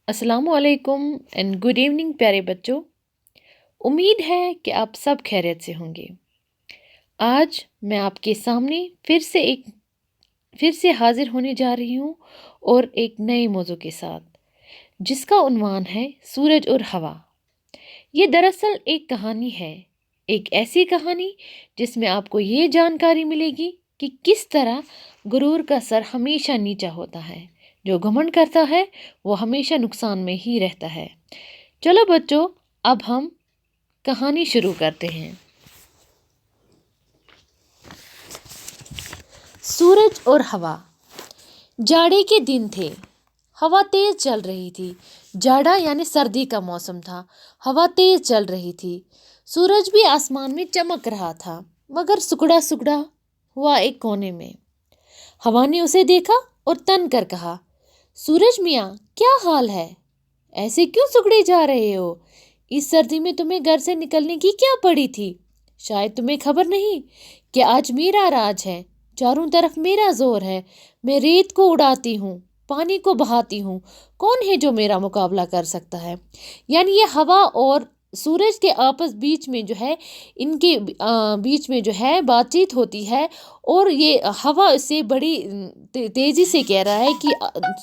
अस्सलाम वालेकुम and good evening प्यारे बच्चों। उम्मीद है कि आप सब खैरियत से होंगे। आज मैं आपके सामने फिर से हाजिर होने जा रही हूँ और एक नए मौजू के साथ, जिसका उन्वान है सूरज और हवा। ये दरअसल एक कहानी है, एक ऐसी कहानी जिसमें आपको ये जानकारी मिलेगी कि किस तरह गुरूर का सर हमेशा नीचा होता है। जो घमंड करता है वो हमेशा नुकसान में ही रहता है। चलो बच्चों, अब हम कहानी शुरू करते हैं। सूरज और हवा। जाड़े के दिन थे। हवा तेज चल रही थी। जाड़ा यानी सर्दी का मौसम था। हवा तेज चल रही थी। सूरज भी आसमान में चमक रहा था, मगर सुकड़ा सुकड़ा हुआ एक कोने में। हवा ने उसे देखा और तन कर कहा, सूरज मियाँ, क्या हाल है? ऐसे क्यों सुकड़े जा रहे हो? इस सर्दी में तुम्हें घर से निकलने की क्या पड़ी थी? शायद तुम्हें खबर नहीं कि आज मेरा राज है। चारों तरफ मेरा जोर है। मैं रेत को उड़ाती हूँ, पानी को बहाती हूँ। कौन है जो मेरा मुकाबला कर सकता है? यानी ये हवा और सूरज के आपस बीच में जो है, इनके बीच में जो है बातचीत होती है। और ये हवा इससे बड़ी तेजी से कह रहा है कि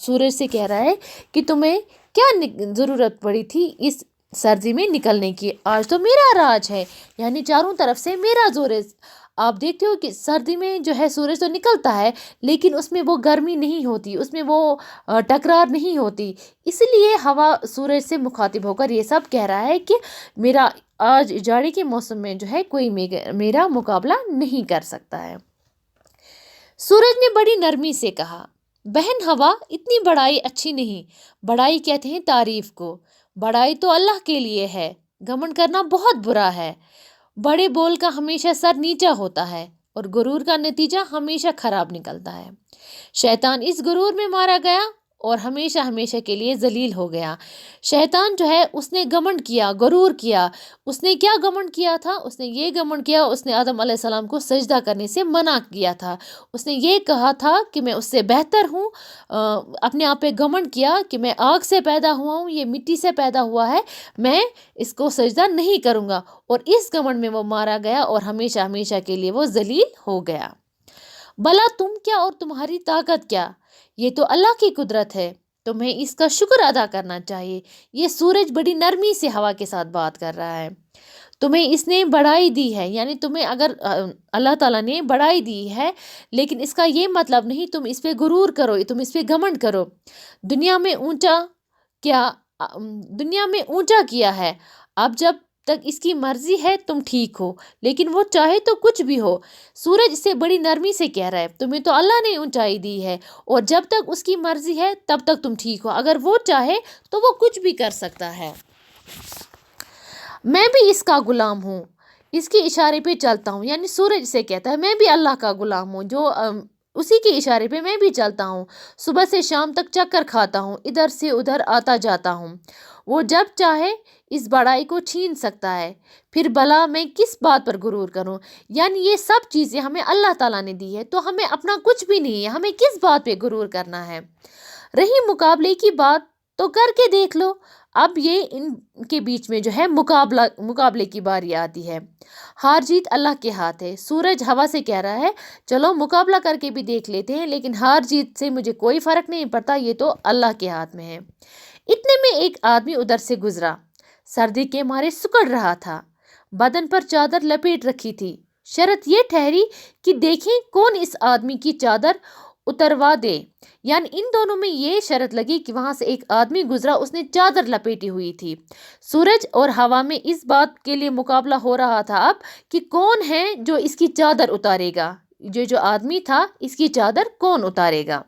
सूरज से कह रहा है कि तुम्हें क्या ज़रूरत पड़ी थी इस सर्दी में निकलने की? आज तो मेरा राज है, यानी चारों तरफ से मेरा जोर है। आप देखते हो कि सर्दी में जो है सूरज तो निकलता है, लेकिन उसमें वो गर्मी नहीं होती, उसमें वो टकरार नहीं होती। इसलिए हवा सूरज से मुखातिब होकर ये सब कह रहा है कि मेरा आज जाड़े के मौसम में जो है कोई मेरा मुकाबला नहीं कर सकता है। सूरज ने बड़ी नरमी से कहा, बहन हवा, इतनी बड़ाई अच्छी नहीं। बड़ाई कहते हैं तारीफ को। बड़ाई तो अल्लाह के लिए है। घमंड करना बहुत बुरा है। बड़े बोल का हमेशा सर नीचा होता है और गुरूर का नतीजा हमेशा खराब निकलता है। शैतान इस गुरूर में मारा गया और हमेशा हमेशा के लिए जलील हो गया। शैतान जो है उसने घमंड किया, गुरूर किया। उसने क्या घमंड किया था? उसने ये घमंड किया, उसने आदम अलैहिस्सलाम को सजदा करने से मना किया था। उसने ये कहा था कि मैं उससे बेहतर हूँ। अपने आप पे घमंड किया कि मैं आग से पैदा हुआ हूँ, ये मिट्टी से पैदा हुआ है, मैं इसको सजदा नहीं करूँगा। और इस घमंड में वो मारा गया और हमेशा हमेशा के लिए वो जलील हो गया। भला तुम क्या और तुम्हारी ताकत क्या? ये तो अल्लाह की कुदरत है। तुम्हें इसका शुक्र अदा करना चाहिए। ये सूरज बड़ी नरमी से हवा के साथ बात कर रहा है। तुम्हें इसने बढ़ाई दी है, यानी तुम्हें अगर अल्लाह ताला ने बढ़ाई दी है, लेकिन इसका ये मतलब नहीं तुम इस पे गुरूर करो, तुम इस पे घमंड करो। दुनिया में ऊंचा क्या दुनिया में ऊंचा किया है। अब जब तक इसकी मर्जी है तुम ठीक हो, लेकिन वो चाहे तो कुछ भी हो। सूरज इसे बड़ी नरमी से कह रहा है, तुम्हें तो अल्लाह ने ऊंचाई दी है और जब तक उसकी मर्जी है तब तक तुम ठीक हो। अगर वो चाहे तो वो कुछ भी कर सकता है। मैं भी इसका गुलाम हूँ, इसके इशारे पे चलता हूँ। यानी सूरज से कहता है मैं भी अल्लाह का गुलाम हूँ, जो उसी के इशारे पे मैं भी चलता हूँ। सुबह से शाम तक चक्कर खाता हूँ, इधर से उधर आता जाता हूँ। वो जब चाहे इस बड़ाई को छीन सकता है। फिर भला मैं किस बात पर गुरूर करूँ? यानी ये सब चीज़ें हमें अल्लाह ताला ने दी है, तो हमें अपना कुछ भी नहीं है, हमें किस बात पे गुरूर करना है? रही मुकाबले की बात, तो करके देख लो। अब ये इनके बीच में जो है मुकाबले की बारी आती है। हार जीत अल्लाह के हाथ है। सूरज हवा से कह रहा है चलो मुकाबला करके भी देख लेते हैं, लेकिन हार जीत से मुझे कोई फर्क नहीं पड़ता, ये तो अल्लाह के हाथ में है। इतने में एक आदमी उधर से गुजरा। सर्दी के मारे सुकड़ रहा था। बदन पर चादर लपेट रखी थी। शर्त ये ठहरी कि देखें कौन इस आदमी की चादर उतरवा दे। यानी इन दोनों में ये शर्त लगी कि वहां से एक आदमी गुजरा, उसने चादर लपेटी हुई थी। सूरज और हवा में इस बात के लिए मुकाबला हो रहा था अब कि कौन है जो इसकी चादर उतारेगा। जो आदमी था, इसकी चादर कौन उतारेगा?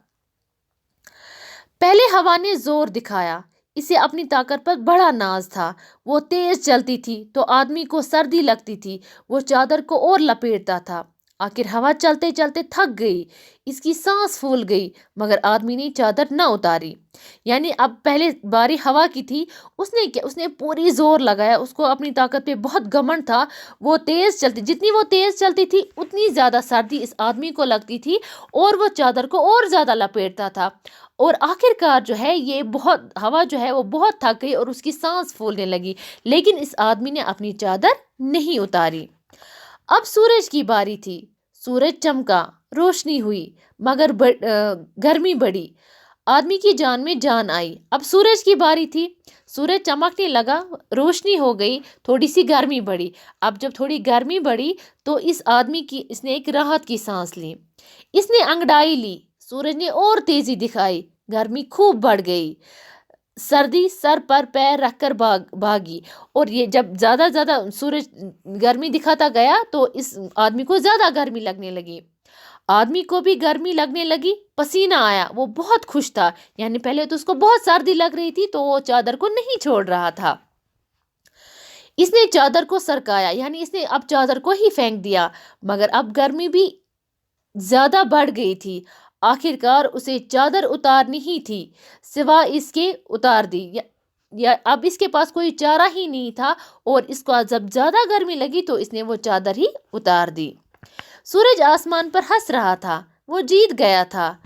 पहले हवा ने जोर दिखाया। इसे अपनी ताकत पर बड़ा नाज था। वो तेज चलती थी तो आदमी को सर्दी लगती थी। वो चादर को और लपेटता था। आखिर हवा चलते चलते थक गई, इसकी सांस फूल गई, मगर आदमी ने चादर न उतारी। यानी अब पहले बारी हवा की थी, उसने पूरी जोर लगाया, उसको अपनी ताकत पे बहुत घमंड था। वो तेज चलती, जितनी वो तेज चलती थी उतनी ज्यादा सर्दी इस आदमी को लगती थी, और वो चादर को और ज्यादा लपेटता था। और आखिरकार जो है ये बहुत हवा जो है वो बहुत थक गई और उसकी सांस फूलने लगी, लेकिन इस आदमी ने अपनी चादर नहीं उतारी। अब सूरज की बारी थी। सूरज चमका, रोशनी हुई, मगर गर्मी बढ़ी। आदमी की जान में जान आई। अब सूरज की बारी थी। सूरज चमकने लगा, रोशनी हो गई, थोड़ी सी गर्मी बढ़ी। अब जब थोड़ी गर्मी बढ़ी तो इस आदमी की इसने एक राहत की सांस ली। इसने अंगड़ाई ली, सूरज ने और तेजी दिखाई, गर्मी खूब बढ़ गई। सर्दी सर पर पैर रखकर भागी। और ये जब ज्यादा ज्यादा सूरज गर्मी दिखाता गया तो इस आदमी को ज्यादा गर्मी लगने लगी। आदमी को भी गर्मी लगने लगी, पसीना आया, वो बहुत खुश था। यानी पहले तो उसको बहुत सर्दी लग रही थी तो वो चादर को नहीं छोड़ रहा था। इसने चादर को सरकाया, यानी इसने अब चादर को ही फेंक दिया, मगर अब गर्मी भी ज्यादा बढ़ गई थी। आखिरकार उसे चादर उतारनी ही थी, सिवा इसके उतार दी। या अब इसके पास कोई चारा ही नहीं था, और इसको जब ज्यादा गर्मी लगी तो इसने वो चादर ही उतार दी। सूरज आसमान पर हंस रहा था, वो जीत गया था।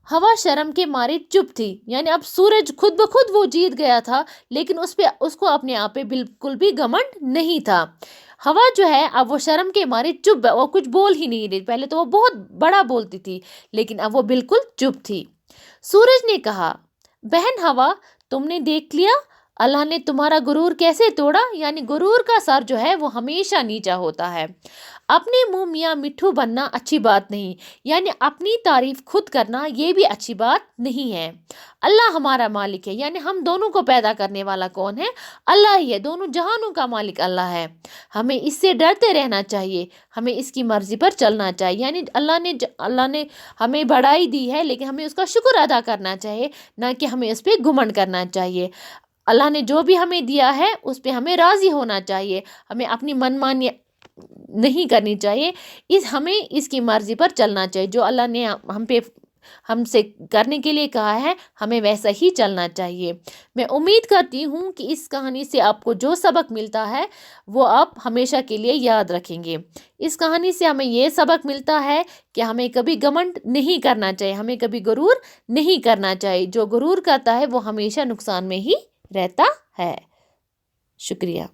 हवा शर्म के मारे चुप थी। यानी अब सूरज खुद ब खुद वो जीत गया था, लेकिन उसको अपने आप पे बिल्कुल भी घमंड नहीं था। हवा जो है अब वो शर्म के मारे चुप, वो कुछ बोल ही नहीं रही। पहले तो वो बहुत बड़ा बोलती थी, लेकिन अब वो बिल्कुल चुप थी। सूरज ने कहा, बहन हवा, तुमने देख लिया अल्लाह ने तुम्हारा गुरूर कैसे तोड़ा। यानी गुरूर का सर जो है वो हमेशा नीचा होता है। अपने मुंह मियाँ मिट्ठू बनना अच्छी बात नहीं, यानी अपनी तारीफ खुद करना ये भी अच्छी बात नहीं है। अल्लाह हमारा मालिक है, यानी हम दोनों को पैदा करने वाला कौन है? अल्लाह ही है। दोनों जहानों का मालिक अल्लाह है। हमें इससे डरते रहना चाहिए, हमें इसकी मर्जी पर चलना चाहिए। यानी अल्लाह ने हमें बढ़ाई दी है, लेकिन हमें उसका शुक्र अदा करना चाहिए, ना कि हमें उस पर घुमंड करना चाहिए। अल्लाह ने जो भी हमें दिया है उस पे हमें राज़ी होना चाहिए, हमें अपनी मनमानी नहीं करनी चाहिए। हमें इसकी मर्ज़ी पर चलना चाहिए। जो अल्लाह ने हमसे करने के लिए कहा है, हमें वैसा ही चलना चाहिए। मैं उम्मीद करती हूँ कि इस कहानी से आपको जो सबक मिलता है वो आप हमेशा के लिए याद रखेंगे। इस कहानी से हमें ये सबक मिलता है कि हमें कभी घमंड नहीं करना चाहिए, हमें कभी गुरूर नहीं करना चाहिए। जो गुरूर करता है वो हमेशा नुकसान में ही रहता है। शुक्रिया।